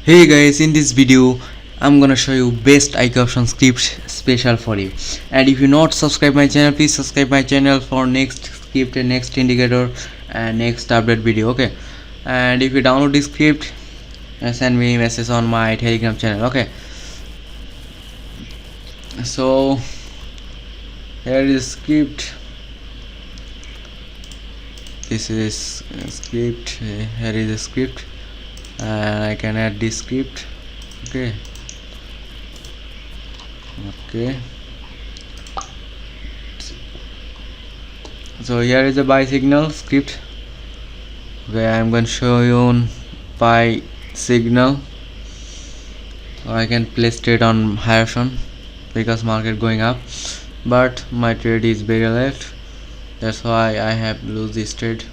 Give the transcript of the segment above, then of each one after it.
Hey guys, in this video I'm gonna show you best IQ option script special for you. And if you not subscribe my channel, please subscribe my channel for next script and next indicator and next update video. Okay, and if you download this script, send me message on my Telegram channel. Okay, so here is script. This is script. Here is a script, and I can add this script. Okay. So here is a buy signal script where I'm going to show you on buy signal. I can place trade on higher option because market going up, but my trade is very left, that's why I have lose this trade.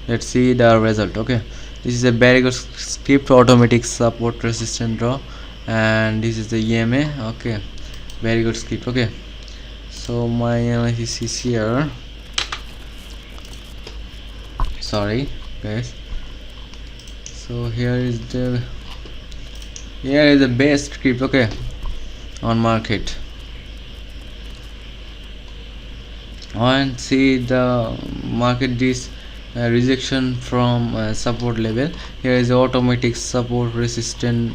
Let's see the result. Okay, this is a very good script, automatic support resistance draw, and this is the EMA. Okay, very good script. Okay, so my analysis is here. Sorry guys, so here is the best script. Okay, on market, and see the market this rejection from support level. Here is automatic support resistance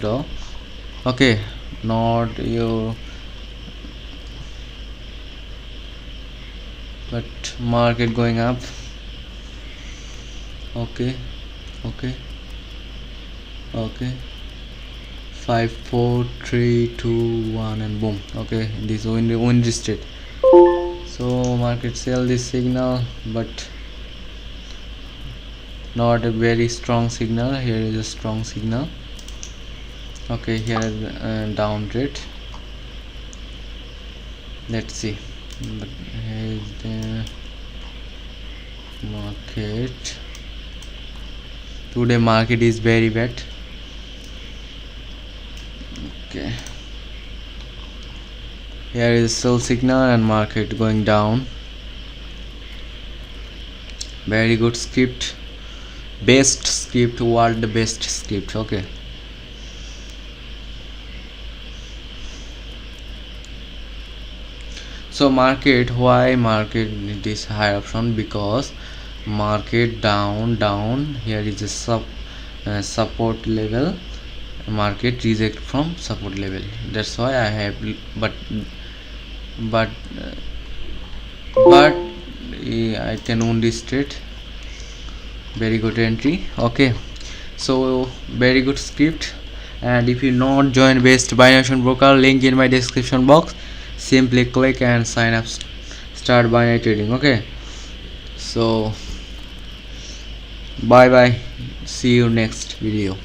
draw. Okay, not your, but market going up. Okay, 5 4 3 2 1 and boom. Okay, this win this trade. So market sell this signal, but not a very strong signal. Here is a strong signal. Okay, here is a down trade. Let's see, but here is the market. Today market is very bad. Okay, here is sell signal and market going down. Very good script, best script, world best script. Okay, so market, why market this higher option? Because market down. Here is a support level, market reject from support level, that's why I have, but I can own this trade. Very good entry. Okay, so very good script. And if you not join best binary broker, link in my description box, simply click and sign up, start binary trading. Okay, so bye bye, see you next video.